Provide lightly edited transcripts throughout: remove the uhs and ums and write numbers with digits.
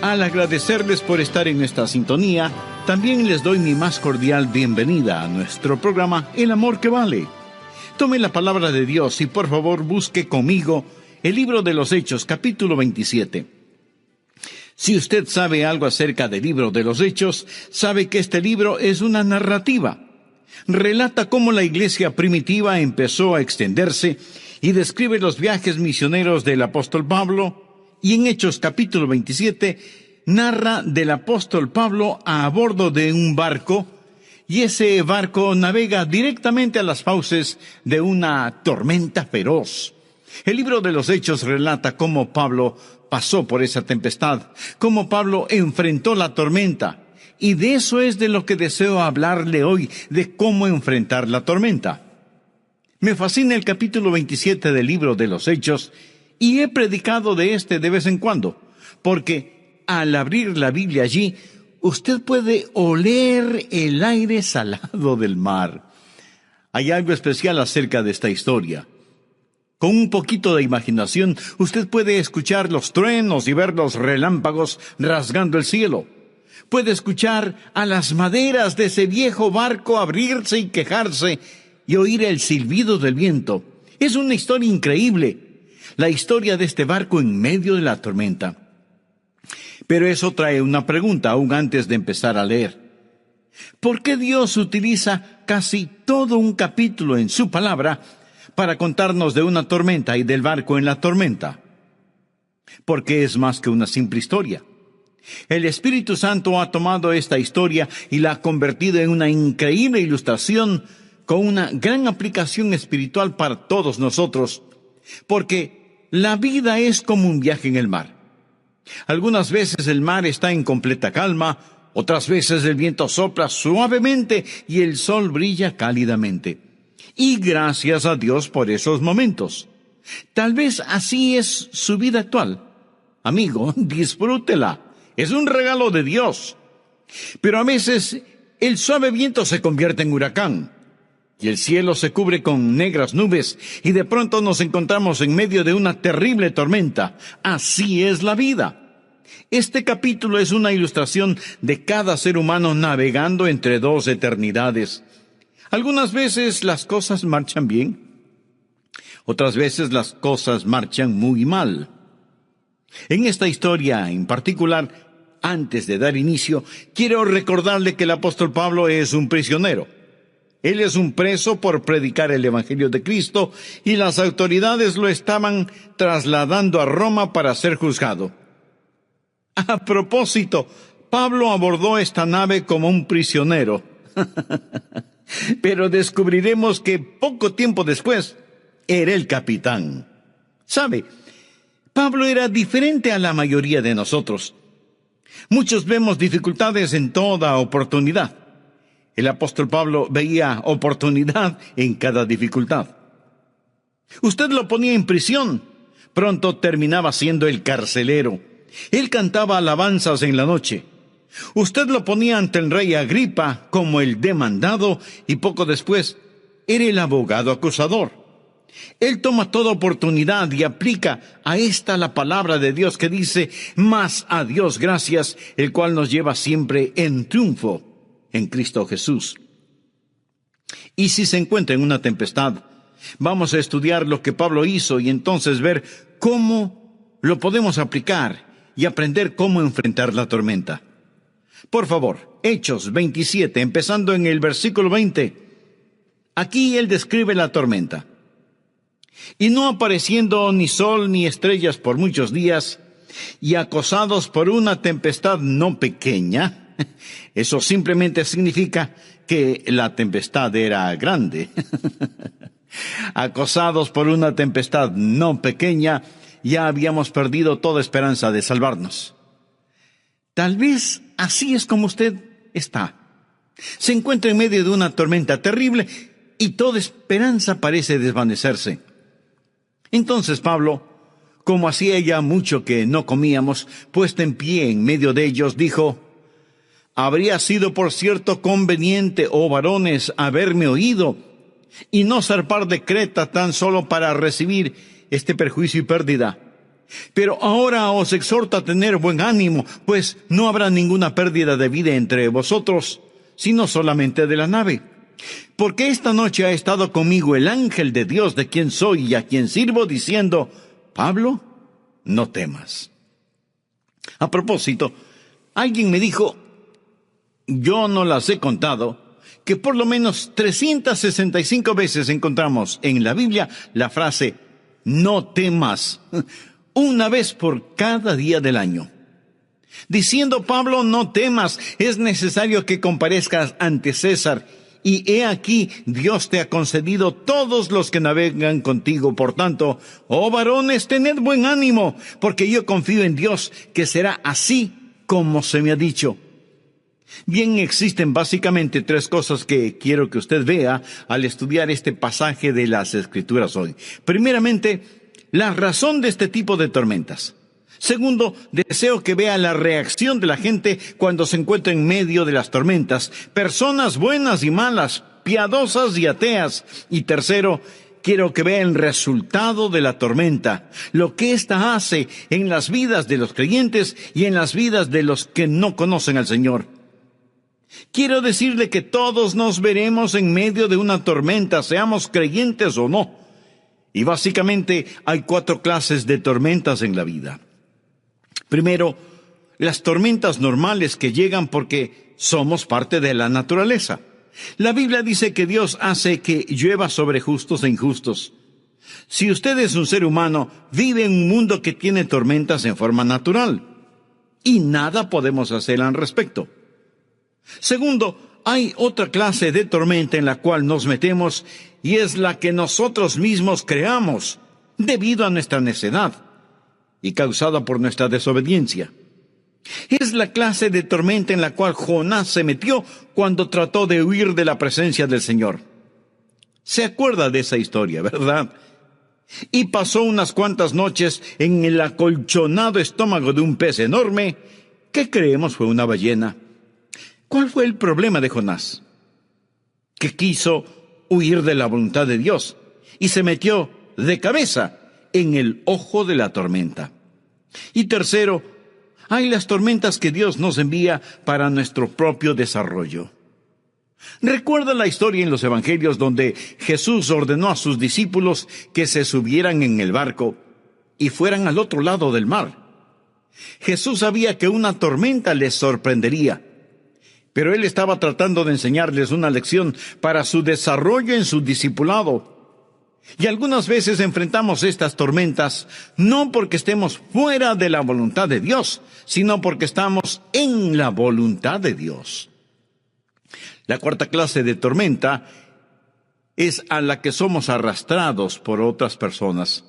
Al agradecerles por estar en esta sintonía, también les doy mi más cordial bienvenida a nuestro programa El Amor que Vale. Tome la palabra de Dios y por favor busque conmigo el libro de los Hechos, capítulo 27. Si usted sabe algo acerca del libro de los Hechos, sabe que este libro es una narrativa. Relata cómo la iglesia primitiva empezó a extenderse y describe los viajes misioneros del apóstol Pablo. Y en Hechos capítulo 27 narra del apóstol Pablo a bordo de un barco, y ese barco navega directamente a las fauces de una tormenta feroz. El libro de los Hechos relata cómo Pablo pasó por esa tempestad, cómo Pablo enfrentó la tormenta. Y de eso es de lo que deseo hablarle hoy, de cómo enfrentar la tormenta. Me fascina el capítulo 27 del libro de los Hechos, y he predicado de este de vez en cuando, porque al abrir la Biblia allí, usted puede oler el aire salado del mar. Hay algo especial acerca de esta historia. Con un poquito de imaginación, usted puede escuchar los truenos y ver los relámpagos rasgando el cielo. Puede escuchar a las maderas de ese viejo barco abrirse y quejarse y oír el silbido del viento. Es una historia increíble, la historia de este barco en medio de la tormenta. Pero eso trae una pregunta aún antes de empezar a leer. ¿Por qué Dios utiliza casi todo un capítulo en su palabra para contarnos de una tormenta y del barco en la tormenta? Porque es más que una simple historia. El Espíritu Santo ha tomado esta historia y la ha convertido en una increíble ilustración con una gran aplicación espiritual para todos nosotros, porque la vida es como un viaje en el mar. Algunas veces el mar está en completa calma, otras veces el viento sopla suavemente y el sol brilla cálidamente. Y gracias a Dios por esos momentos. Tal vez así es su vida actual. Amigo, disfrútela. Es un regalo de Dios. Pero a veces el suave viento se convierte en huracán y el cielo se cubre con negras nubes y de pronto nos encontramos en medio de una terrible tormenta. Así es la vida. Este capítulo es una ilustración de cada ser humano navegando entre dos eternidades. Algunas veces las cosas marchan bien, otras veces las cosas marchan muy mal. En esta historia en particular, antes de dar inicio, quiero recordarle que el apóstol Pablo es un prisionero. Él es un preso por predicar el Evangelio de Cristo y las autoridades lo estaban trasladando a Roma para ser juzgado. A propósito, Pablo abordó esta nave como un prisionero. Pero descubriremos que poco tiempo después era el capitán. ¿Sabe? Pablo era diferente a la mayoría de nosotros. Muchos vemos dificultades en toda oportunidad. El apóstol Pablo veía oportunidad en cada dificultad. Usted lo ponía en prisión, pronto terminaba siendo el carcelero. Él cantaba alabanzas en la noche. Usted lo ponía ante el rey Agripa como el demandado y poco después era el abogado acusador. Él toma toda oportunidad y aplica a esta la palabra de Dios que dice, mas a Dios gracias, el cual nos lleva siempre en triunfo en Cristo Jesús. Y si se encuentra en una tempestad, vamos a estudiar lo que Pablo hizo y entonces ver cómo lo podemos aplicar y aprender cómo enfrentar la tormenta. Por favor, Hechos 27, empezando en el versículo 20. Aquí él describe la tormenta. Y no apareciendo ni sol ni estrellas por muchos días, y acosados por una tempestad no pequeña, eso simplemente significa que la tempestad era grande. Acosados por una tempestad no pequeña, ya habíamos perdido toda esperanza de salvarnos. Tal vez así es como usted está. Se encuentra en medio de una tormenta terrible y toda esperanza parece desvanecerse. Entonces Pablo, como hacía ya mucho que no comíamos, puesto en pie en medio de ellos, dijo, habría sido por cierto conveniente, oh varones, haberme oído, y no zarpar de Creta tan solo para recibir este perjuicio y pérdida. Pero ahora os exhorto a tener buen ánimo, pues no habrá ninguna pérdida de vida entre vosotros, sino solamente de la nave. Porque esta noche ha estado conmigo el ángel de Dios, de quien soy y a quien sirvo, diciendo: Pablo, no temas. A propósito, alguien me dijo, yo no las he contado, que por lo menos 365 veces encontramos en la Biblia la frase no temas, una vez por cada día del año. Diciendo Pablo, no temas, es necesario que comparezcas ante César, y he aquí, Dios te ha concedido todos los que navegan contigo. Por tanto, oh varones, tened buen ánimo, porque yo confío en Dios, que será así como se me ha dicho. Bien, existen básicamente tres cosas que quiero que usted vea al estudiar este pasaje de las Escrituras hoy. Primeramente, la razón de este tipo de tormentas. Segundo, deseo que vea la reacción de la gente cuando se encuentra en medio de las tormentas. Personas buenas y malas, piadosas y ateas. Y tercero, quiero que vea el resultado de la tormenta, lo que ésta hace en las vidas de los creyentes y en las vidas de los que no conocen al Señor. Quiero decirle que todos nos veremos en medio de una tormenta, seamos creyentes o no. Y básicamente hay 4 clases de tormentas en la vida. Primero, las tormentas normales que llegan porque somos parte de la naturaleza. La Biblia dice que Dios hace que llueva sobre justos e injustos. Si usted es un ser humano, vive en un mundo que tiene tormentas en forma natural. Y nada podemos hacer al respecto. Segundo, hay otra clase de tormenta en la cual nos metemos y es la que nosotros mismos creamos debido a nuestra necedad y causada por nuestra desobediencia. Es la clase de tormenta en la cual Jonás se metió cuando trató de huir de la presencia del Señor. Se acuerda de esa historia, ¿verdad? Y pasó unas cuantas noches en el acolchonado estómago de un pez enorme que creemos fue una ballena. ¿Cuál fue el problema de Jonás? Que quiso huir de la voluntad de Dios y se metió de cabeza en el ojo de la tormenta. Y tercero, hay las tormentas que Dios nos envía para nuestro propio desarrollo. Recuerda la historia en los evangelios donde Jesús ordenó a sus discípulos que se subieran en el barco y fueran al otro lado del mar. Jesús sabía que una tormenta les sorprendería, pero Él estaba tratando de enseñarles una lección para su desarrollo en su discipulado. Y algunas veces enfrentamos estas tormentas no porque estemos fuera de la voluntad de Dios, sino porque estamos en la voluntad de Dios. La cuarta clase de tormenta es a la que somos arrastrados por otras personas.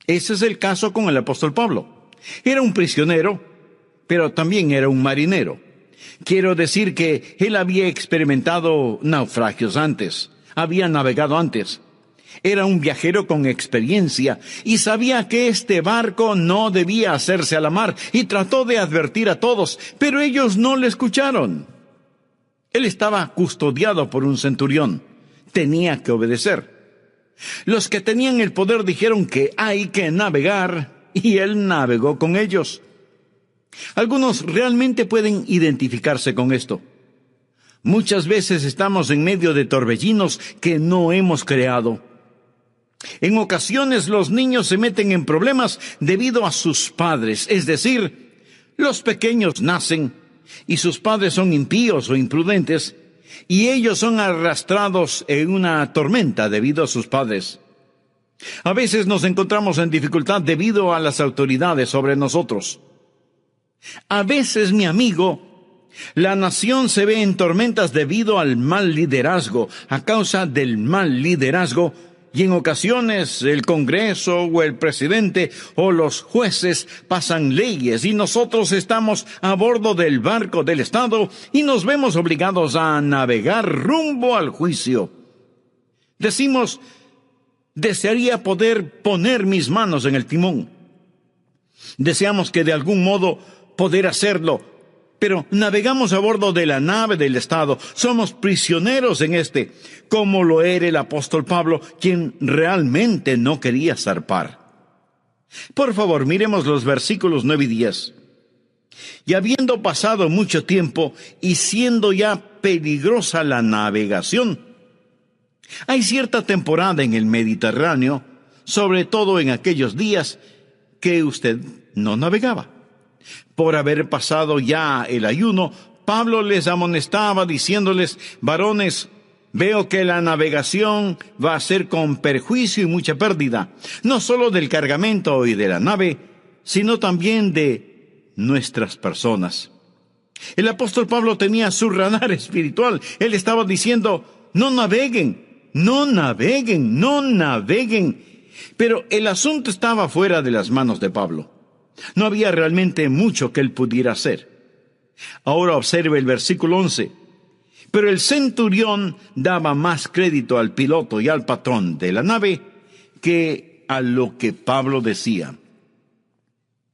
Ese es el caso con el apóstol Pablo. Era un prisionero, pero también era un marinero. Quiero decir que él había experimentado naufragios antes, había navegado antes. Era un viajero con experiencia y sabía que este barco no debía hacerse a la mar y trató de advertir a todos, pero ellos no le escucharon. Él estaba custodiado por un centurión. Tenía que obedecer. Los que tenían el poder dijeron que hay que navegar y él navegó con ellos. Algunos realmente pueden identificarse con esto. Muchas veces estamos en medio de torbellinos que no hemos creado. En ocasiones los niños se meten en problemas debido a sus padres, es decir, los pequeños nacen y sus padres son impíos o imprudentes y ellos son arrastrados en una tormenta debido a sus padres. A veces nos encontramos en dificultad debido a las autoridades sobre nosotros. A veces, mi amigo, la nación se ve en tormentas debido al mal liderazgo, a causa del mal liderazgo. Y en ocasiones el Congreso o el presidente o los jueces pasan leyes y nosotros estamos a bordo del barco del Estado y nos vemos obligados a navegar rumbo al juicio. Decimos, desearía poder poner mis manos en el timón. Deseamos que de algún modo poder hacerlo, pero navegamos a bordo de la nave del Estado. Somos prisioneros en como lo era el apóstol Pablo, quien realmente no quería zarpar. Por favor, miremos los versículos 9 y 10. Y habiendo pasado mucho tiempo y siendo ya peligrosa la navegación. Hay cierta temporada en el Mediterráneo, sobre todo en aquellos días, que usted no navegaba. Por haber pasado ya el ayuno, Pablo les amonestaba diciéndoles: varones, veo que la navegación va a ser con perjuicio y mucha pérdida, no solo del cargamento y de la nave, sino también de nuestras personas. El apóstol Pablo tenía su radar espiritual. Él estaba diciendo: no naveguen, no naveguen, no naveguen. Pero el asunto estaba fuera de las manos de Pablo. No había realmente mucho que él pudiera hacer. Ahora observe el versículo 11. Pero el centurión daba más crédito al piloto y al patrón de la nave que a lo que Pablo decía.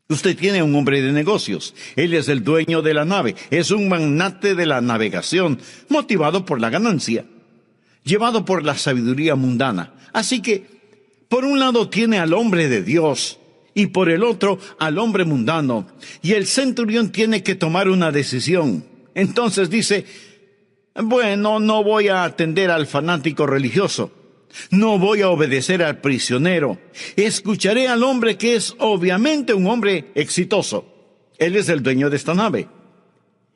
Usted tiene un hombre de negocios. Él es el dueño de la nave. Es un magnate de la navegación, motivado por la ganancia, llevado por la sabiduría mundana. Así que, por un lado tiene al hombre de Dios y por el otro al hombre mundano. Y el centurión tiene que tomar una decisión. Entonces dice: bueno, no voy a atender al fanático religioso. No voy a obedecer al prisionero. Escucharé al hombre que es obviamente un hombre exitoso. Él es el dueño de esta nave.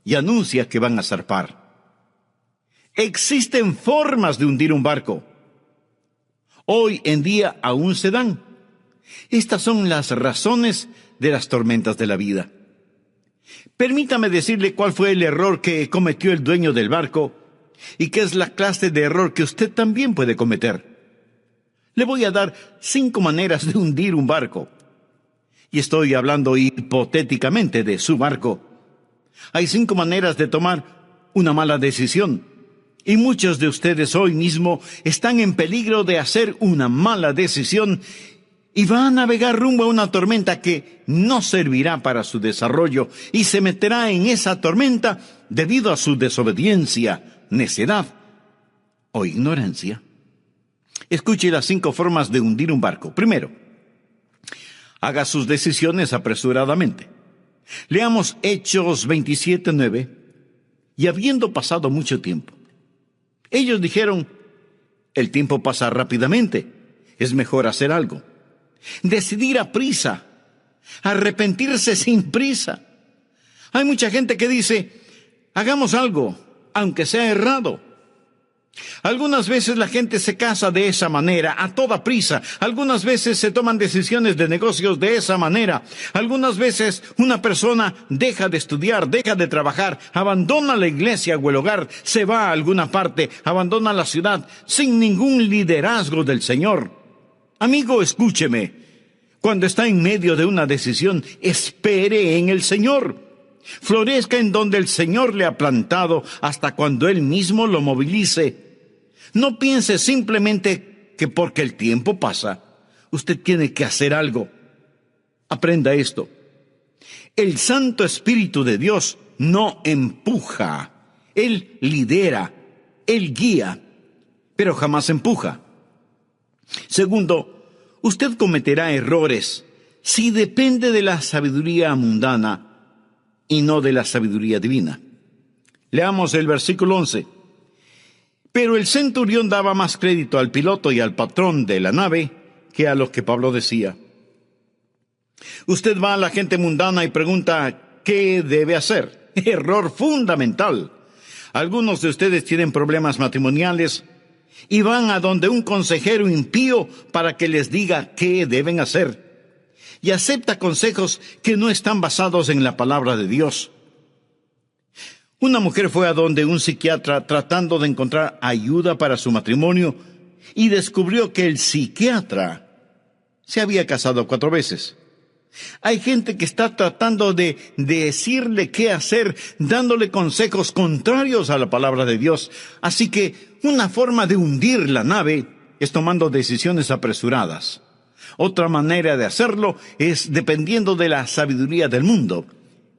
Y anuncia que van a zarpar. Existen formas de hundir un barco. Hoy en día aún se dan. Estas son las razones de las tormentas de la vida. Permítame decirle cuál fue el error que cometió el dueño del barco y qué es la clase de error que usted también puede cometer. Le voy a dar 5 maneras de hundir un barco. Y estoy hablando hipotéticamente de su barco. Hay 5 maneras de tomar una mala decisión. Y muchos de ustedes hoy mismo están en peligro de hacer una mala decisión y van a navegar rumbo a una tormenta que no servirá para su desarrollo y se meterá en esa tormenta debido a su desobediencia, necedad o ignorancia. Escuche las 5 formas de hundir un barco. Primero, haga sus decisiones apresuradamente. Leamos Hechos 27:9. Y habiendo pasado mucho tiempo, ellos dijeron: el tiempo pasa rápidamente, es mejor hacer algo. Decidir a prisa, arrepentirse sin prisa. Hay mucha gente que dice: hagamos algo, aunque sea errado. Algunas veces la gente se casa de esa manera, a toda prisa. Algunas veces se toman decisiones de negocios de esa manera. Algunas veces una persona deja de estudiar, deja de trabajar, abandona la iglesia o el hogar, se va a alguna parte, abandona la ciudad sin ningún liderazgo del Señor. Amigo, escúcheme. Cuando está en medio de una decisión, espere en el Señor. Florezca en donde el Señor le ha plantado hasta cuando Él mismo lo movilice. No piense simplemente que porque el tiempo pasa, usted tiene que hacer algo. Aprenda esto. El Santo Espíritu de Dios no empuja. Él lidera, Él guía, pero jamás empuja. Segundo, usted cometerá errores si depende de la sabiduría mundana y no de la sabiduría divina. Leamos el versículo 11. Pero el centurión daba más crédito al piloto y al patrón de la nave que a lo que Pablo decía. Usted va a la gente mundana y pregunta: ¿qué debe hacer? Error fundamental. Algunos de ustedes tienen problemas matrimoniales y van a donde un consejero impío para que les diga qué deben hacer. Y acepta consejos que no están basados en la palabra de Dios. Una mujer fue a donde un psiquiatra tratando de encontrar ayuda para su matrimonio y descubrió que el psiquiatra se había casado 4 veces. Hay gente que está tratando de decirle qué hacer, dándole consejos contrarios a la palabra de Dios. Así que una forma de hundir la nave es tomando decisiones apresuradas. Otra manera de hacerlo es dependiendo de la sabiduría del mundo,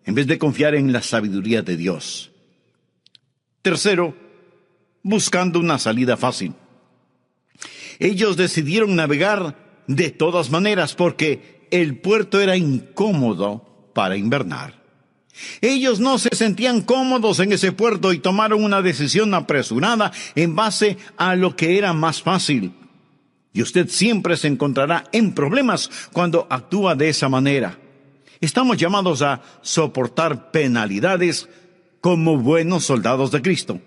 en vez de confiar en la sabiduría de Dios. Tercero, buscando una salida fácil. Ellos decidieron navegar de todas maneras porque el puerto era incómodo para invernar. Ellos no se sentían cómodos en ese puerto y tomaron una decisión apresurada en base a lo que era más fácil. Y usted siempre se encontrará en problemas cuando actúa de esa manera. Estamos llamados a soportar penalidades como buenos soldados de Cristo.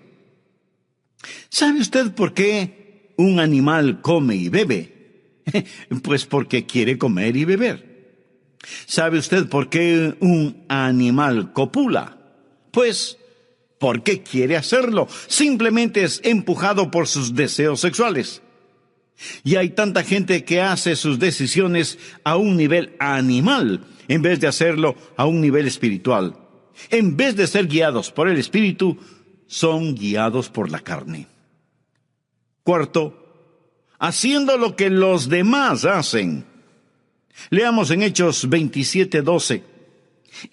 ¿Sabe usted por qué un animal come y bebe? Pues porque quiere comer y beber. ¿Sabe usted por qué un animal copula? Pues porque quiere hacerlo. Simplemente es empujado por sus deseos sexuales. Y hay tanta gente que hace sus decisiones a un nivel animal en vez de hacerlo a un nivel espiritual. En vez de ser guiados por el Espíritu, son guiados por la carne. Cuarto, haciendo lo que los demás hacen. Leamos en Hechos 27:12.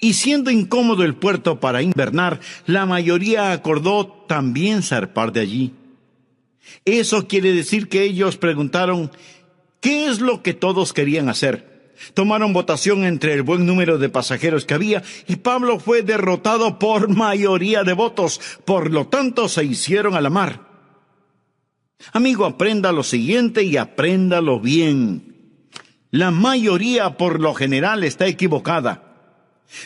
Y siendo incómodo el puerto para invernar, la mayoría acordó también zarpar de allí. Eso quiere decir que ellos preguntaron, ¿qué es lo que todos querían hacer? Tomaron votación entre el buen número de pasajeros que había, y Pablo fue derrotado por mayoría de votos. Por lo tanto, se hicieron a la mar. Amigo, aprenda lo siguiente y apréndalo bien. La mayoría por lo general está equivocada.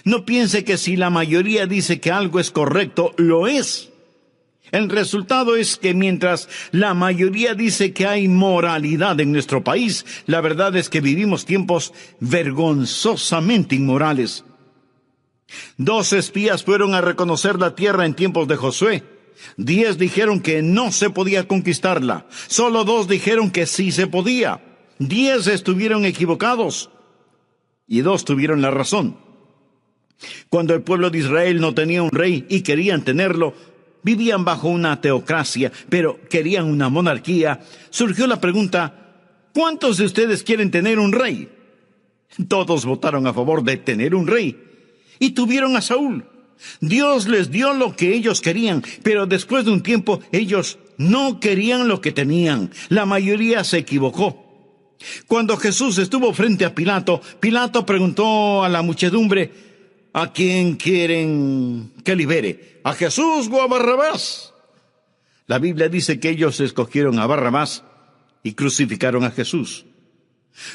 No piense que si la mayoría dice que algo es correcto, lo es. El resultado es que mientras la mayoría dice que hay moralidad en nuestro país, la verdad es que vivimos tiempos vergonzosamente inmorales. 2 espías fueron a reconocer la tierra en tiempos de Josué. 10 dijeron que no se podía conquistarla. Solo 2 dijeron que sí se podía. 10 estuvieron equivocados y 2 tuvieron la razón. Cuando el pueblo de Israel no tenía un rey y querían tenerlo, vivían bajo una teocracia, pero querían una monarquía. Surgió la pregunta, ¿cuántos de ustedes quieren tener un rey? Todos votaron a favor de tener un rey y tuvieron a Saúl. Dios les dio lo que ellos querían, pero después de un tiempo ellos no querían lo que tenían. La mayoría se equivocó. Cuando Jesús estuvo frente a Pilato, Pilato preguntó a la muchedumbre, ¿a quién quieren que libere? ¿A Jesús o a Barrabás? La Biblia dice que ellos escogieron a Barrabás y crucificaron a Jesús.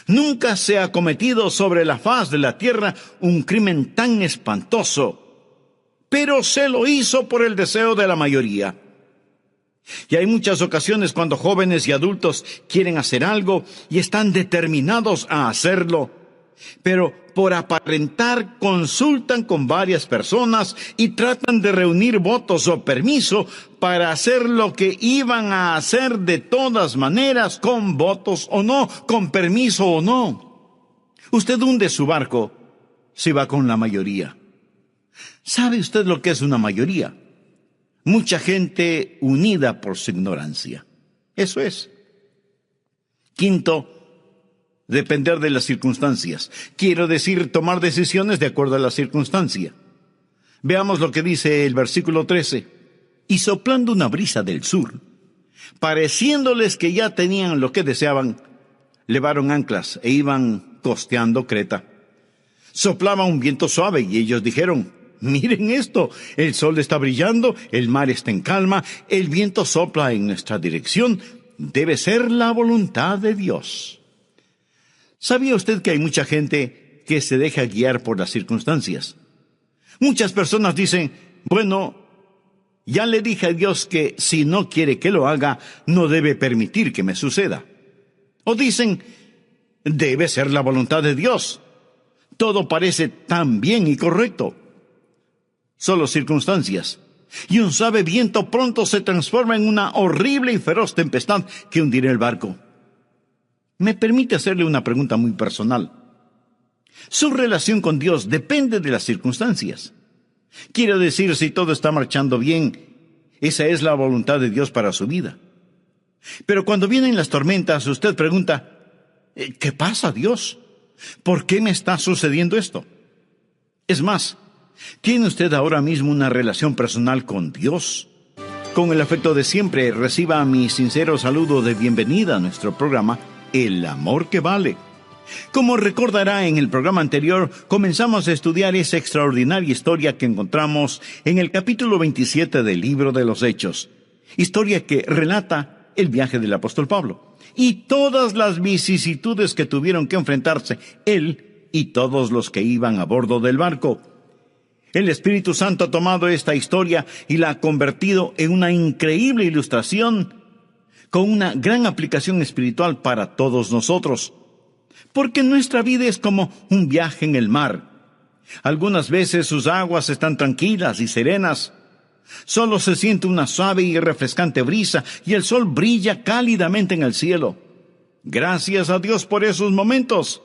Nunca se ha cometido sobre la faz de la tierra un crimen tan espantoso, pero se lo hizo por el deseo de la mayoría. Y hay muchas ocasiones cuando jóvenes y adultos quieren hacer algo y están determinados a hacerlo, pero por aparentar consultan con varias personas y tratan de reunir votos o permiso para hacer lo que iban a hacer de todas maneras, con votos o no, con permiso o no. Usted hunde su barco si va con la mayoría. ¿Sabe usted lo que es una mayoría? Mucha gente unida por su ignorancia. Eso es. Quinto, depender de las circunstancias. Quiero decir, tomar decisiones de acuerdo a la circunstancia. Veamos lo que dice el versículo 13. Y soplando una brisa del sur, pareciéndoles que ya tenían lo que deseaban, levaron anclas e iban costeando Creta. Soplaba un viento suave y ellos dijeron, miren esto, el sol está brillando, el mar está en calma, el viento sopla en nuestra dirección, debe ser la voluntad de Dios. ¿Sabía usted que hay mucha gente que se deja guiar por las circunstancias? Muchas personas dicen, bueno, ya le dije a Dios que si no quiere que lo haga, no debe permitir que me suceda. O dicen, debe ser la voluntad de Dios. Todo parece tan bien y correcto. Solo circunstancias. Y un suave viento pronto se transforma en una horrible y feroz tempestad que hundirá el barco. Me permite hacerle una pregunta muy personal. Su relación con Dios depende de las circunstancias. Quiero decir, si todo está marchando bien, esa es la voluntad de Dios para su vida. Pero cuando vienen las tormentas, usted pregunta, ¿qué pasa, Dios? ¿Por qué me está sucediendo esto? Es más, ¿tiene usted ahora mismo una relación personal con Dios? Con el afecto de siempre, reciba mi sincero saludo de bienvenida a nuestro programa El Amor que Vale. Como recordará, en el programa anterior comenzamos a estudiar esa extraordinaria historia que encontramos en el capítulo 27 del libro de los Hechos. Historia que relata el viaje del apóstol Pablo y todas las vicisitudes que tuvieron que enfrentarse él y todos los que iban a bordo del barco. El Espíritu Santo ha tomado esta historia y la ha convertido en una increíble ilustración con una gran aplicación espiritual para todos nosotros. Porque nuestra vida es como un viaje en el mar. Algunas veces sus aguas están tranquilas y serenas. Solo se siente una suave y refrescante brisa y el sol brilla cálidamente en el cielo. Gracias a Dios por esos momentos.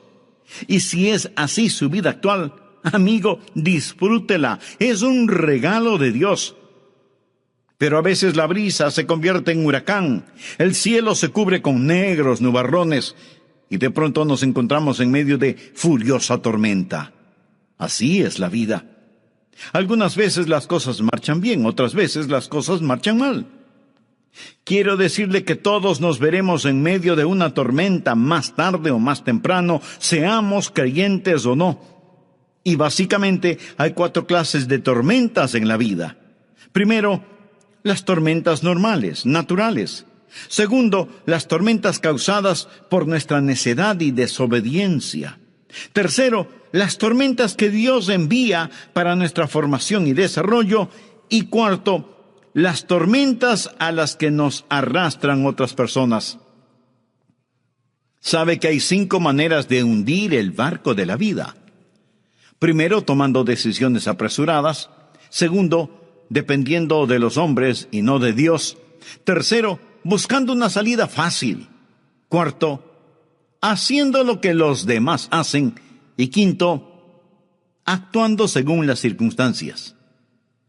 Y si es así su vida actual, amigo, disfrútela. Es un regalo de Dios. Pero a veces la brisa se convierte en huracán. El cielo se cubre con negros nubarrones y de pronto nos encontramos en medio de furiosa tormenta. Así es la vida. Algunas veces las cosas marchan bien, otras veces las cosas marchan mal. Quiero decirle que todos nos veremos en medio de una tormenta más tarde o más temprano, seamos creyentes o no. Y básicamente hay 4 clases de tormentas en la vida. Primero, las tormentas normales, naturales. Segundo, las tormentas causadas por nuestra necedad y desobediencia. Tercero, las tormentas que Dios envía para nuestra formación y desarrollo. Y cuarto, las tormentas a las que nos arrastran otras personas. Sabe que hay 5 maneras de hundir el barco de la vida. Primero, tomando decisiones apresuradas. Segundo, dependiendo de los hombres y no de Dios. Tercero, buscando una salida fácil. Cuarto, haciendo lo que los demás hacen. Y quinto, actuando según las circunstancias.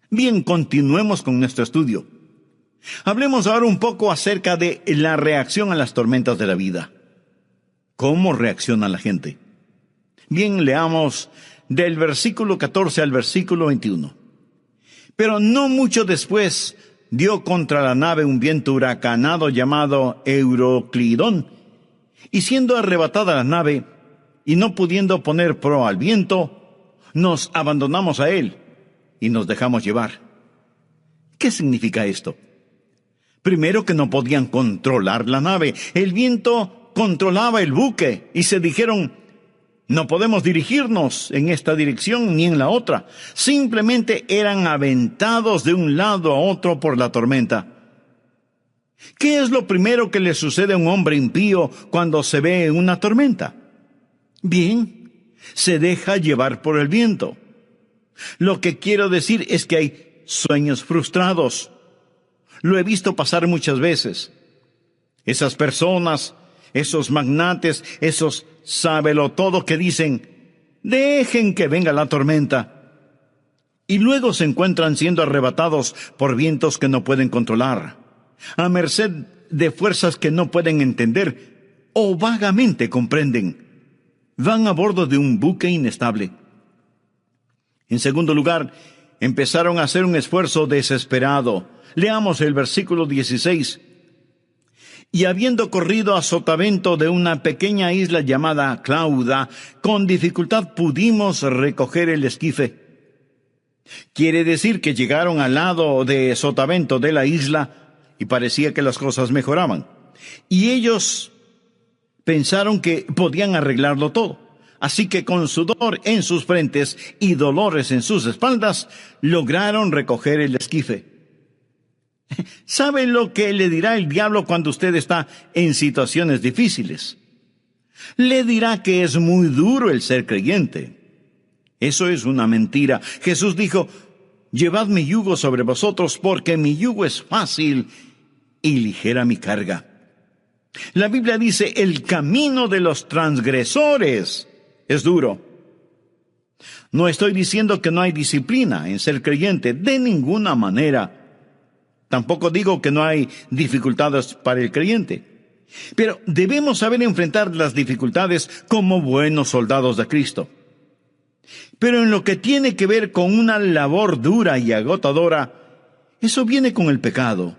Bien, continuemos con nuestro estudio. Hablemos ahora un poco acerca de la reacción a las tormentas de la vida. ¿Cómo reacciona la gente? Bien, leamos del versículo 14 al versículo 21. Pero no mucho después dio contra la nave un viento huracanado llamado Euroclidón, y siendo arrebatada la nave, y no pudiendo poner proa al viento, nos abandonamos a él, y nos dejamos llevar. ¿Qué significa esto? Primero, que no podían controlar la nave. El viento controlaba el buque, y se dijeron: no podemos dirigirnos en esta dirección ni en la otra. Simplemente eran aventados de un lado a otro por la tormenta. ¿Qué es lo primero que le sucede a un hombre impío cuando se ve en una tormenta? Bien, se deja llevar por el viento. Lo que quiero decir es que hay sueños frustrados. Lo he visto pasar muchas veces. Esas personas, esos magnates, esos sábelo-todo que dicen: dejen que venga la tormenta. Y luego se encuentran siendo arrebatados por vientos que no pueden controlar, a merced de fuerzas que no pueden entender o vagamente comprenden. Van a bordo de un buque inestable. En segundo lugar, empezaron a hacer un esfuerzo desesperado. Leamos el versículo 16. Y habiendo corrido a sotavento de una pequeña isla llamada Clauda, con dificultad pudimos recoger el esquife. Quiere decir que llegaron al lado de sotavento de la isla y parecía que las cosas mejoraban. Y ellos pensaron que podían arreglarlo todo. Así que con sudor en sus frentes y dolores en sus espaldas, lograron recoger el esquife. ¿Sabe lo que le dirá el diablo cuando usted está en situaciones difíciles? Le dirá que es muy duro el ser creyente. Eso es una mentira. Jesús dijo: llevad mi yugo sobre vosotros, porque mi yugo es fácil y ligera mi carga. La Biblia dice: el camino de los transgresores es duro. No estoy diciendo que no hay disciplina en ser creyente, de ninguna manera. Tampoco digo que no hay dificultades para el creyente. Pero debemos saber enfrentar las dificultades como buenos soldados de Cristo. Pero en lo que tiene que ver con una labor dura y agotadora, eso viene con el pecado.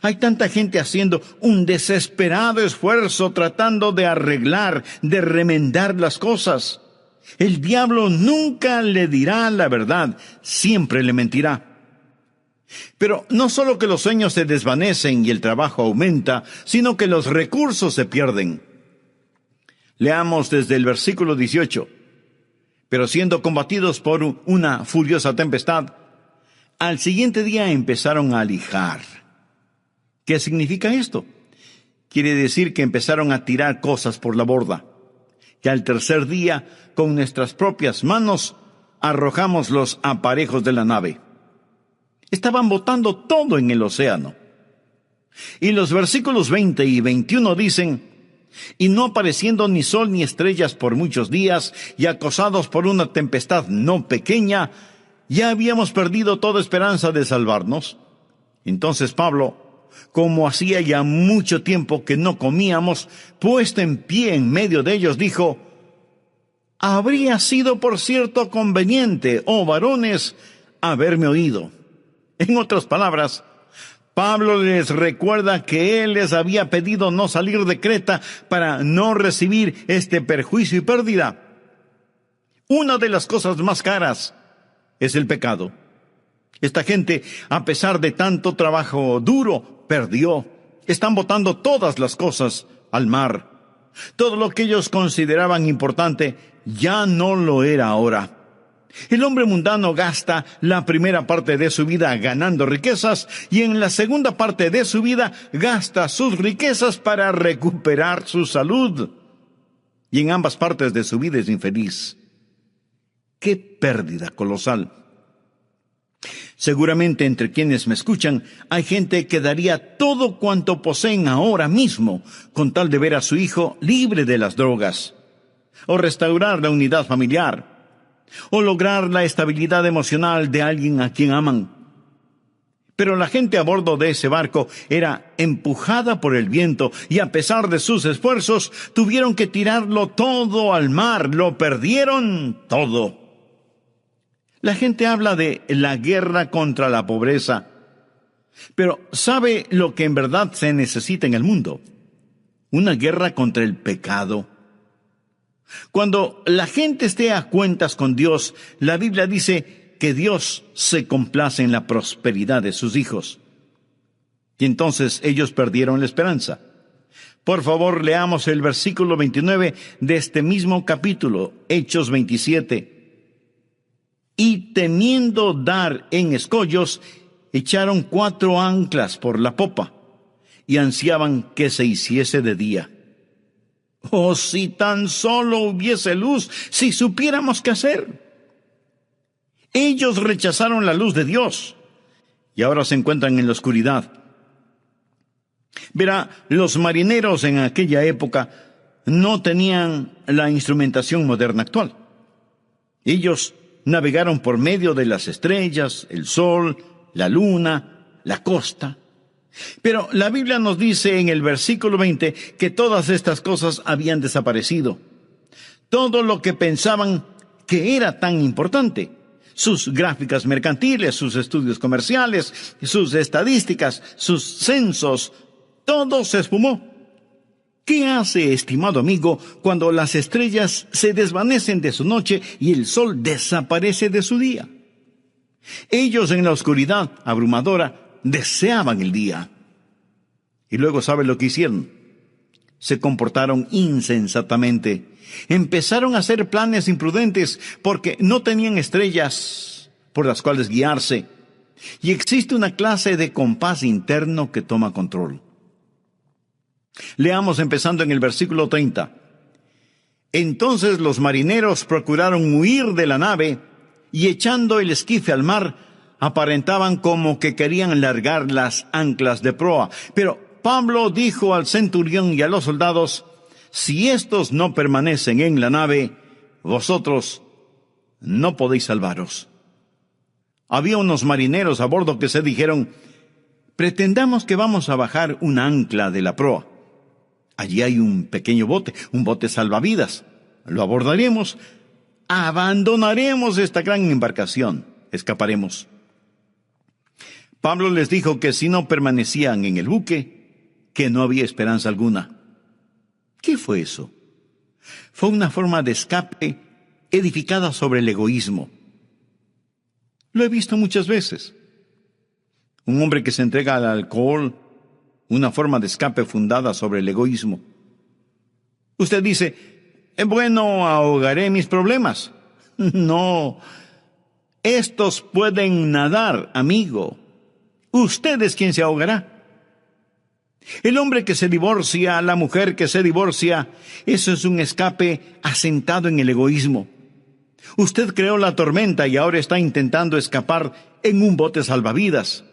Hay tanta gente haciendo un desesperado esfuerzo tratando de arreglar, de remendar las cosas. El diablo nunca le dirá la verdad, siempre le mentirá. Pero no solo que los sueños se desvanecen y el trabajo aumenta, sino que los recursos se pierden. Leamos desde el versículo 18. Pero siendo combatidos por una furiosa tempestad, al siguiente día empezaron a lijar. ¿Qué significa esto? Quiere decir que empezaron a tirar cosas por la borda. Que al tercer día, con nuestras propias manos, arrojamos los aparejos de la nave. Estaban botando todo en el océano. Y los versículos 20 y 21 dicen: y no apareciendo ni sol ni estrellas por muchos días, y acosados por una tempestad no pequeña, ya habíamos perdido toda esperanza de salvarnos. Entonces Pablo, como hacía ya mucho tiempo que no comíamos, puesto en pie en medio de ellos, dijo: habría sido por cierto conveniente, oh varones, haberme oído. En otras palabras, Pablo les recuerda que él les había pedido no salir de Creta para no recibir este perjuicio y pérdida. Una de las cosas más caras es el pecado. Esta gente, a pesar de tanto trabajo duro, perdió. Están botando todas las cosas al mar. Todo lo que ellos consideraban importante ya no lo era ahora. El hombre mundano gasta la primera parte de su vida ganando riquezas y en la segunda parte de su vida gasta sus riquezas para recuperar su salud. Y en ambas partes de su vida es infeliz. ¡Qué pérdida colosal! Seguramente entre quienes me escuchan hay gente que daría todo cuanto poseen ahora mismo con tal de ver a su hijo libre de las drogas, o restaurar la unidad familiar, o lograr la estabilidad emocional de alguien a quien aman. Pero la gente a bordo de ese barco era empujada por el viento y a pesar de sus esfuerzos tuvieron que tirarlo todo al mar, lo perdieron todo. La gente habla de la guerra contra la pobreza, pero ¿sabe lo que en verdad se necesita en el mundo? Una guerra contra el pecado. Cuando la gente esté a cuentas con Dios, la Biblia dice que Dios se complace en la prosperidad de sus hijos. Y entonces ellos perdieron la esperanza. Por favor, leamos el versículo 29 de este mismo capítulo, Hechos 27. Y temiendo dar en escollos, echaron 4 anclas por la popa, y ansiaban que se hiciese de día. Oh, si tan solo hubiese luz, si supiéramos qué hacer. Ellos rechazaron la luz de Dios y ahora se encuentran en la oscuridad. Verá, los marineros en aquella época no tenían la instrumentación moderna actual. Ellos navegaron por medio de las estrellas, el sol, la luna, la costa. Pero la Biblia nos dice en el versículo 20 que todas estas cosas habían desaparecido. Todo lo que pensaban que era tan importante, sus gráficas mercantiles, sus estudios comerciales, sus estadísticas, sus censos, todo se esfumó. ¿Qué hace, estimado amigo, cuando las estrellas se desvanecen de su noche y el sol desaparece de su día? Ellos en la oscuridad abrumadora deseaban el día. Y luego, ¿sabe lo que hicieron? Se comportaron insensatamente. Empezaron a hacer planes imprudentes porque no tenían estrellas por las cuales guiarse. Y existe una clase de compás interno que toma control. Leamos empezando en el versículo 30. Entonces los marineros procuraron huir de la nave y echando el esquife al mar, aparentaban como que querían largar las anclas de proa. Pero Pablo dijo al centurión y a los soldados: si estos no permanecen en la nave, vosotros no podéis salvaros. Había unos marineros a bordo que se dijeron: pretendamos que vamos a bajar una ancla de la proa. Allí hay un pequeño bote, un bote salvavidas. Lo abordaremos, abandonaremos esta gran embarcación, escaparemos. Pablo les dijo que si no permanecían en el buque, que no había esperanza alguna. ¿Qué fue eso? Fue una forma de escape edificada sobre el egoísmo. Lo he visto muchas veces. Un hombre que se entrega al alcohol, una forma de escape fundada sobre el egoísmo. Usted dice, bueno, ahogaré mis problemas. No, estos pueden nadar, amigo. Usted es quien se ahogará. El hombre que se divorcia, la mujer que se divorcia, eso es un escape asentado en el egoísmo. Usted creó la tormenta y ahora está intentando escapar en un bote salvavidas,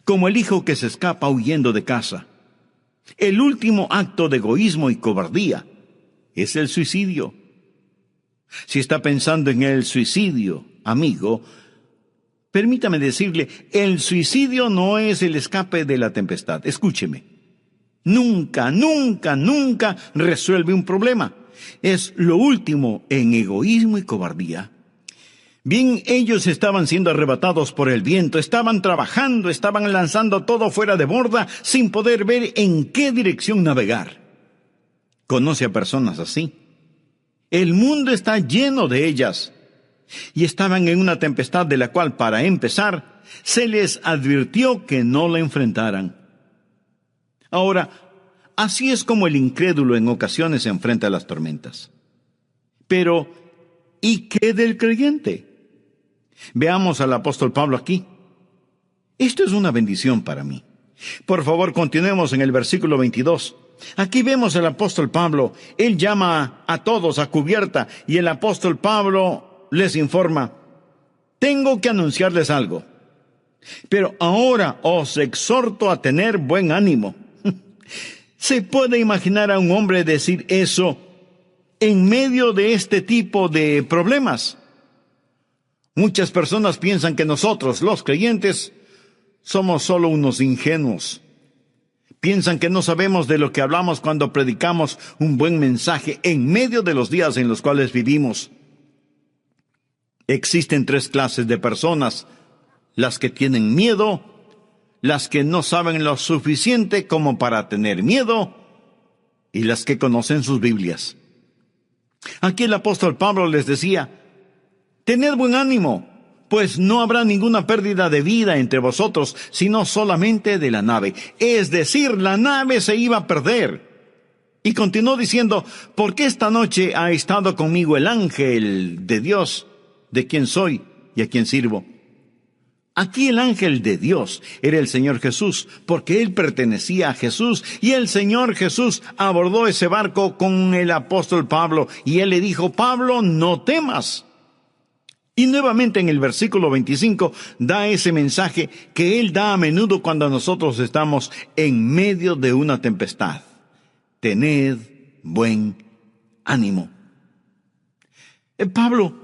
como el hijo que se escapa huyendo de casa. El último acto de egoísmo y cobardía es el suicidio. Si está pensando en el suicidio, amigo, permítame decirle, el suicidio no es el escape de la tempestad. Escúcheme. Nunca, nunca, nunca resuelve un problema. Es lo último en egoísmo y cobardía. Bien, ellos estaban siendo arrebatados por el viento, estaban trabajando, estaban lanzando todo fuera de borda sin poder ver en qué dirección navegar. ¿Conoce a personas así? El mundo está lleno de ellas. Y estaban en una tempestad de la cual, para empezar, se les advirtió que no la enfrentaran. Ahora, así es como el incrédulo en ocasiones se enfrenta a las tormentas. Pero, ¿y qué del creyente? Veamos al apóstol Pablo aquí. Esto es una bendición para mí. Por favor, continuemos en el versículo 22. Aquí vemos al apóstol Pablo. Él llama a todos a cubierta y el apóstol Pablo les informa: tengo que anunciarles algo, pero ahora os exhorto a tener buen ánimo. ¿Se puede imaginar a un hombre decir eso en medio de este tipo de problemas? Muchas personas piensan que nosotros, los creyentes, somos solo unos ingenuos. Piensan que no sabemos de lo que hablamos cuando predicamos un buen mensaje en medio de los días en los cuales vivimos. Existen 3 clases de personas: las que tienen miedo, las que no saben lo suficiente como para tener miedo, y las que conocen sus Biblias. Aquí el apóstol Pablo les decía: tened buen ánimo, pues no habrá ninguna pérdida de vida entre vosotros, sino solamente de la nave. Es decir, la nave se iba a perder. Y continuó diciendo: porque esta noche ha estado conmigo el ángel de Dios, de quien soy y a quien sirvo. Aquí el ángel de Dios era el Señor Jesús, porque él pertenecía a Jesús, y el Señor Jesús abordó ese barco con el apóstol Pablo, y él le dijo: Pablo, no temas. Y nuevamente en el versículo 25 da ese mensaje que él da a menudo cuando nosotros estamos en medio de una tempestad: tened buen ánimo. Pablo,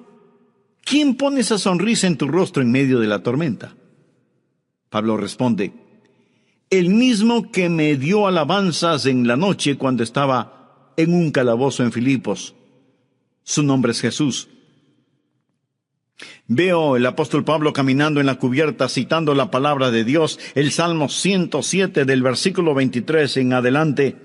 ¿quién pone esa sonrisa en tu rostro en medio de la tormenta? Pablo responde: el mismo que me dio alabanzas en la noche cuando estaba en un calabozo en Filipos. Su nombre es Jesús. Veo el apóstol Pablo caminando en la cubierta citando la palabra de Dios, el Salmo 107 del versículo 23 en adelante.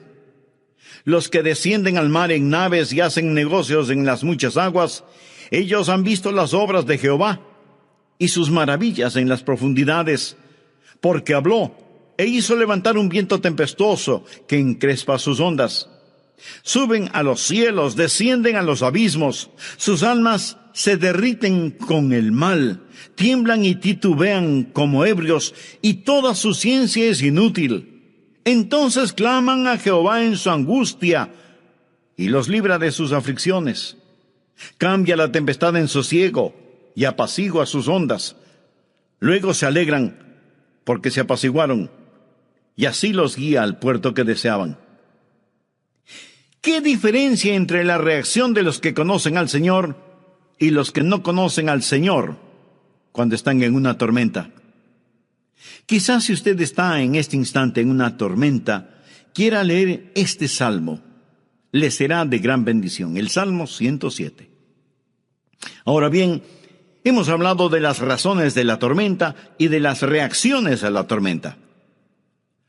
Los que descienden al mar en naves y hacen negocios en las muchas aguas, ellos han visto las obras de Jehová y sus maravillas en las profundidades, porque habló e hizo levantar un viento tempestuoso que encrespa sus ondas. Suben a los cielos, descienden a los abismos, sus almas se derriten con el mal, tiemblan y titubean como ebrios, y toda su ciencia es inútil. Entonces claman a Jehová en su angustia, y los libra de sus aflicciones. Cambia la tempestad en sosiego, y apacigua sus ondas. Luego se alegran, porque se apaciguaron, y así los guía al puerto que deseaban. ¿Qué diferencia entre la reacción de los que conocen al Señor y los que no conocen al Señor cuando están en una tormenta? Quizás si usted está en este instante en una tormenta, quiera leer este salmo. Le será de gran bendición, el Salmo 107. Ahora bien, Hemos hablado de las razones de la tormenta y de las reacciones a la tormenta.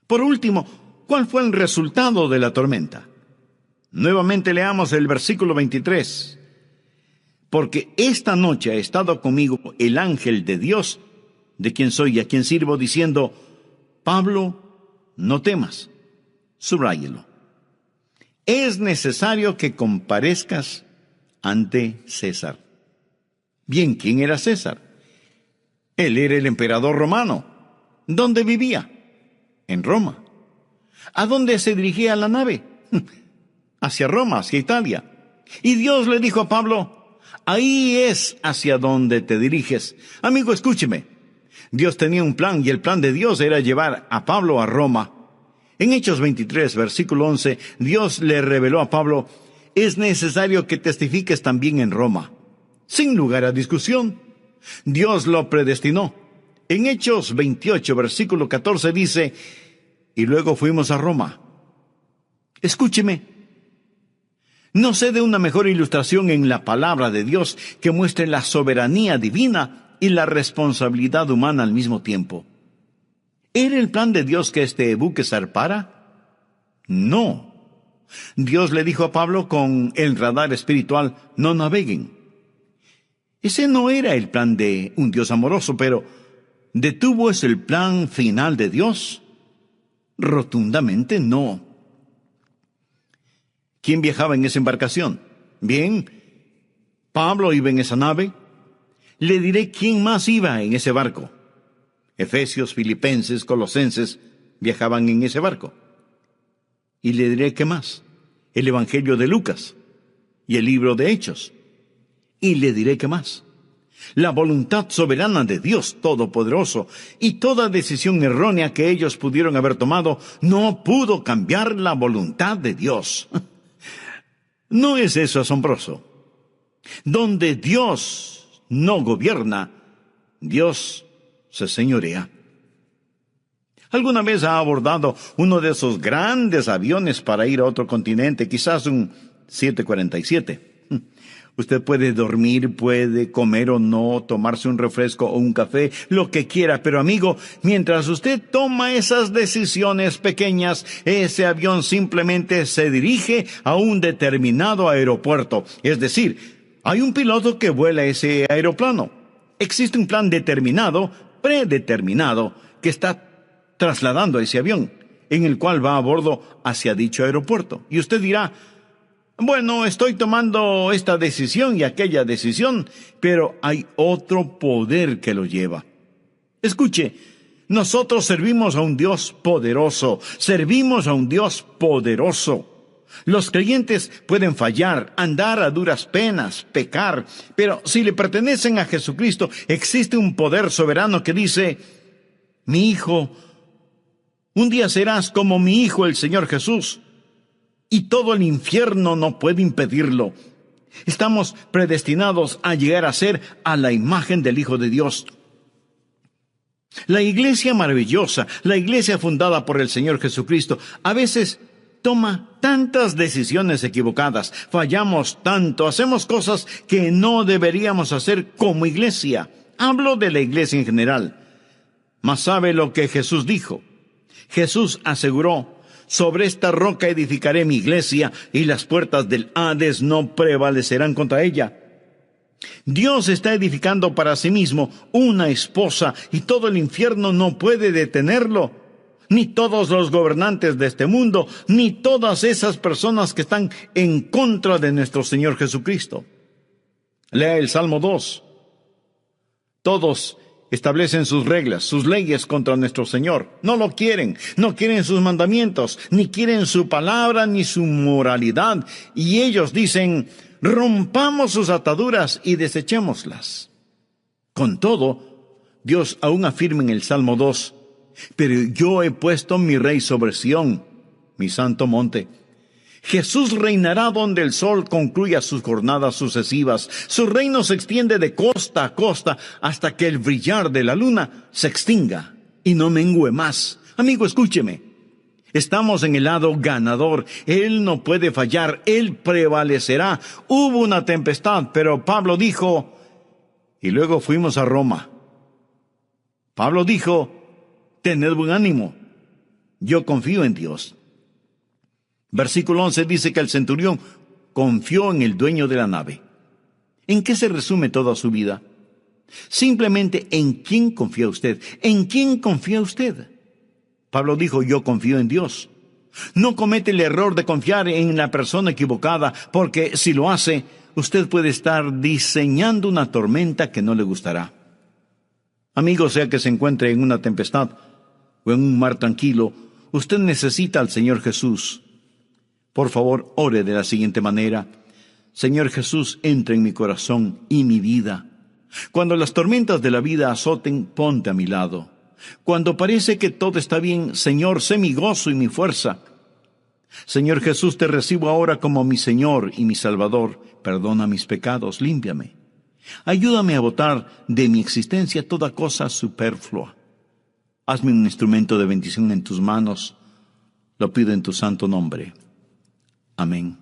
Por último, ¿cuál fue el resultado de la tormenta? Nuevamente leamos el versículo 23. Porque esta noche ha estado conmigo el ángel de Dios, de quien soy y a quien sirvo, diciendo: Pablo, no temas. Subráyelo. Es necesario que comparezcas ante César. Bien, ¿quién era César? Él era el emperador romano. ¿Dónde vivía? En Roma. ¿A dónde se dirigía la nave? Hacia Roma, hacia Italia. Y Dios le dijo a Pablo: ahí es hacia donde te diriges. Amigo, escúcheme. Dios tenía un plan, y el plan de Dios era llevar a Pablo a Roma. En Hechos 23, versículo 11, Dios le reveló a Pablo: es necesario que testifiques también en Roma. Sin lugar a discusión, Dios lo predestinó. En Hechos 28, versículo 14 dice: y luego fuimos a Roma. Escúcheme. No sé de una mejor ilustración en la palabra de Dios que muestre la soberanía divina y la responsabilidad humana al mismo tiempo. ¿Era el plan de Dios que este buque zarpara? No. Dios le dijo a Pablo con el radar espiritual: no naveguen. Ese no era el plan de un Dios amoroso, pero ¿detuvo ese el plan final de Dios? Rotundamente no. ¿Quién viajaba en esa embarcación? Bien, Pablo iba en esa nave. Le diré quién más iba en ese barco. Efesios, Filipenses, Colosenses viajaban en ese barco. Y le diré qué más. El Evangelio de Lucas y el libro de Hechos. Y le diré qué más. La voluntad soberana de Dios Todopoderoso, y toda decisión errónea que ellos pudieron haber tomado no pudo cambiar la voluntad de Dios. ¿No es eso asombroso? Donde Dios no gobierna, Dios se señorea. ¿Alguna vez ha abordado uno de esos grandes aviones para ir a otro continente, quizás un 747? Usted puede dormir, puede comer o no, tomarse un refresco o un café, lo que quiera, pero amigo, mientras usted toma esas decisiones pequeñas, ese avión simplemente se dirige a un determinado aeropuerto. Es decir, hay un piloto que vuela ese aeroplano. Existe un plan determinado, predeterminado, que está trasladando ese avión, en el cual va a bordo hacia dicho aeropuerto. Y usted dirá: bueno, estoy tomando esta decisión y aquella decisión, pero hay otro poder que lo lleva. Escuche, nosotros servimos a un Dios poderoso, servimos a un Dios poderoso. Los creyentes pueden fallar, andar a duras penas, pecar, pero si le pertenecen a Jesucristo, existe un poder soberano que dice: mi hijo, un día serás como mi hijo el Señor Jesús. Y todo el infierno no puede impedirlo. Estamos predestinados a llegar a ser a la imagen del Hijo de Dios. La iglesia maravillosa, la iglesia fundada por el Señor Jesucristo, a veces toma tantas decisiones equivocadas, fallamos tanto, hacemos cosas que no deberíamos hacer como iglesia. Hablo de la iglesia en general. Mas sabe lo que Jesús dijo. Jesús aseguró: sobre esta roca edificaré mi iglesia, y las puertas del Hades no prevalecerán contra ella. Dios está edificando para sí mismo una esposa, y todo el infierno no puede detenerlo. Ni todos los gobernantes de este mundo, ni todas esas personas que están en contra de nuestro Señor Jesucristo. Lea el Salmo 2. Todos establecen sus reglas, sus leyes contra nuestro Señor. No lo quieren, no quieren sus mandamientos, ni quieren su palabra, ni su moralidad. Y ellos dicen: rompamos sus ataduras y desechémoslas. Con todo, Dios aún afirma en el Salmo 2: pero yo he puesto mi rey sobre Sión, mi santo monte. Jesús reinará donde el sol concluya sus jornadas sucesivas. Su reino se extiende de costa a costa hasta que el brillar de la luna se extinga y no mengüe más. Amigo, escúcheme. Estamos en el lado ganador. Él no puede fallar. Él prevalecerá. Hubo una tempestad, pero Pablo dijo: y luego fuimos a Roma. Pablo dijo, tened buen ánimo, yo confío en Dios. Versículo 11 dice que el centurión confió en el dueño de la nave. ¿En qué se resume toda su vida? Simplemente en quién confía usted. ¿En quién confía usted? Pablo dijo, yo confío en Dios. No comete el error de confiar en la persona equivocada, porque si lo hace, usted puede estar diseñando una tormenta que no le gustará. Amigo, sea que se encuentre en una tempestad o en un mar tranquilo, usted necesita al Señor Jesús. Por favor, ore de la siguiente manera. Señor Jesús, entra en mi corazón y mi vida. Cuando las tormentas de la vida azoten, ponte a mi lado. Cuando parece que todo está bien, Señor, sé mi gozo y mi fuerza. Señor Jesús, te recibo ahora como mi Señor y mi Salvador. Perdona mis pecados, límpiame. Ayúdame a botar de mi existencia toda cosa superflua. Hazme un instrumento de bendición en tus manos. Lo pido en tu santo nombre. Amén.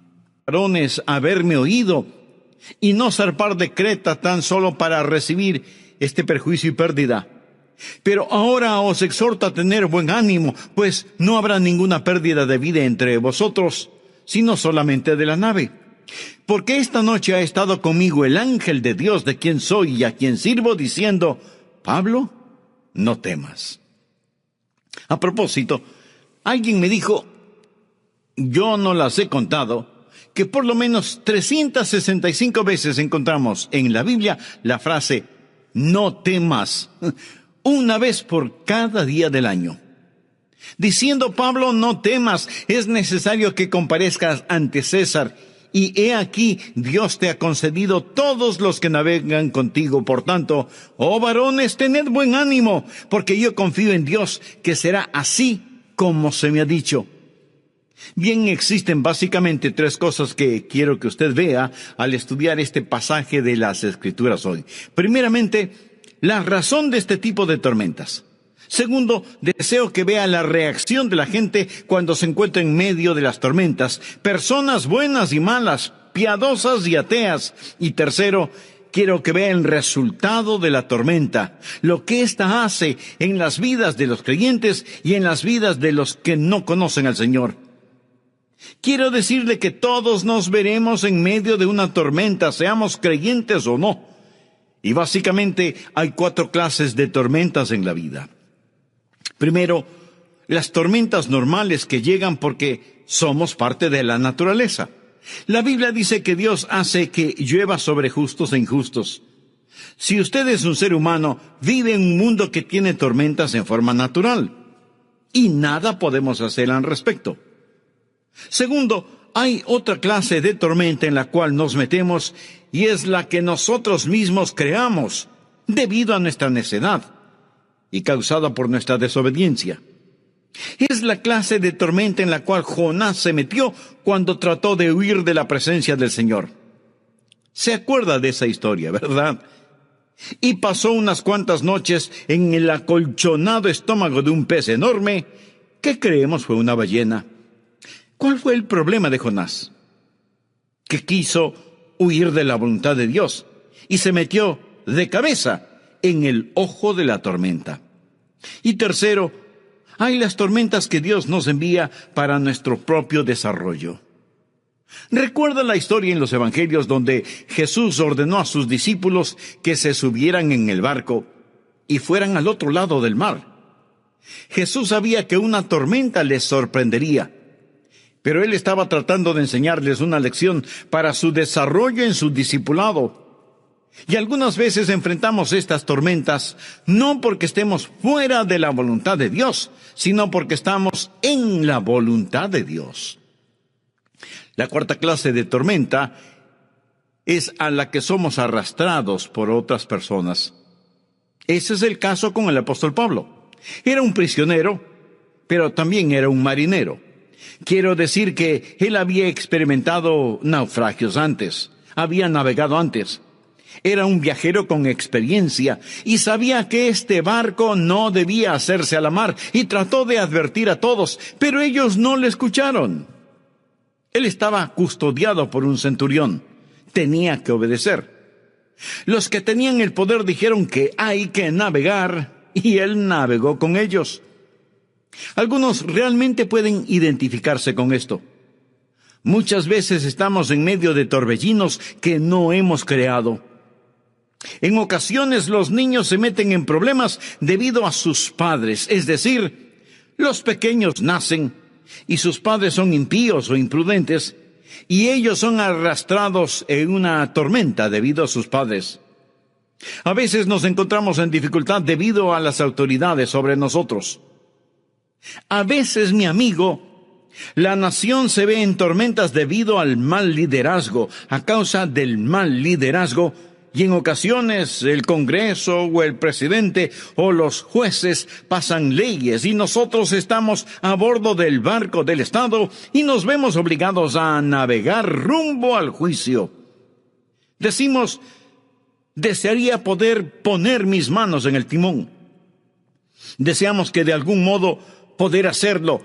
Varones, haberme oído y no zarpar de Creta tan solo para recibir este perjuicio y pérdida. Pero ahora os exhorto a tener buen ánimo, pues no habrá ninguna pérdida de vida entre vosotros, sino solamente de la nave. Porque esta noche ha estado conmigo el ángel de Dios, de quien soy y a quien sirvo, diciendo, Pablo, no temas. A propósito, alguien me dijo, yo no las he contado, que por lo menos 365 veces encontramos en la Biblia la frase, no temas, una vez por cada día del año. Diciendo Pablo, no temas, es necesario que comparezcas ante César, y he aquí, Dios te ha concedido todos los que navegan contigo. Por tanto, oh varones, tened buen ánimo, porque yo confío en Dios, que será así como se me ha dicho. Bien, existen básicamente tres cosas que quiero que usted vea al estudiar este pasaje de las Escrituras hoy. Primeramente, la razón de este tipo de tormentas. Segundo, deseo que vea la reacción de la gente cuando se encuentra en medio de las tormentas. Personas buenas y malas, piadosas y ateas. Y tercero, quiero que vea el resultado de la tormenta, lo que ésta hace en las vidas de los creyentes y en las vidas de los que no conocen al Señor. Quiero decirle que todos nos veremos en medio de una tormenta, seamos creyentes o no. Y básicamente hay 4 clases de tormentas en la vida. Primero, las tormentas normales que llegan porque somos parte de la naturaleza. La Biblia dice que Dios hace que llueva sobre justos e injustos. Si usted es un ser humano, vive en un mundo que tiene tormentas en forma natural. Y nada podemos hacer al respecto. Segundo, hay otra clase de tormenta en la cual nos metemos y es la que nosotros mismos creamos debido a nuestra necedad y causada por nuestra desobediencia. Es la clase de tormenta en la cual Jonás se metió cuando trató de huir de la presencia del Señor. Se acuerda de esa historia, ¿verdad? Y pasó unas cuantas noches en el acolchonado estómago de un pez enorme que creemos fue una ballena. ¿Cuál fue el problema de Jonás? Que quiso huir de la voluntad de Dios y se metió de cabeza en el ojo de la tormenta. Y tercero, hay las tormentas que Dios nos envía para nuestro propio desarrollo. Recuerda la historia en los evangelios donde Jesús ordenó a sus discípulos que se subieran en el barco y fueran al otro lado del mar. Jesús sabía que una tormenta les sorprendería, pero Él estaba tratando de enseñarles una lección para su desarrollo en su discipulado. Y algunas veces enfrentamos estas tormentas no porque estemos fuera de la voluntad de Dios, sino porque estamos en la voluntad de Dios. La cuarta clase de tormenta es a la que somos arrastrados por otras personas. Ese es el caso con el apóstol Pablo. Era un prisionero, pero también era un marinero. Quiero decir que él había experimentado naufragios antes, había navegado antes. Era un viajero con experiencia y sabía que este barco no debía hacerse a la mar y trató de advertir a todos, pero ellos no le escucharon. Él estaba custodiado por un centurión, tenía que obedecer. Los que tenían el poder dijeron que hay que navegar, y él navegó con ellos. Algunos realmente pueden identificarse con esto. Muchas veces estamos en medio de torbellinos que no hemos creado. En ocasiones los niños se meten en problemas debido a sus padres, es decir, los pequeños nacen y sus padres son impíos o imprudentes, y ellos son arrastrados en una tormenta debido a sus padres. A veces nos encontramos en dificultad debido a las autoridades sobre nosotros. A veces, mi amigo, la nación se ve en tormentas debido al mal liderazgo, a causa del mal liderazgo, y en ocasiones el Congreso o el presidente o los jueces pasan leyes y nosotros estamos a bordo del barco del Estado y nos vemos obligados a navegar rumbo al juicio. Decimos, desearía poder poner mis manos en el timón. Deseamos que de algún modo poder hacerlo,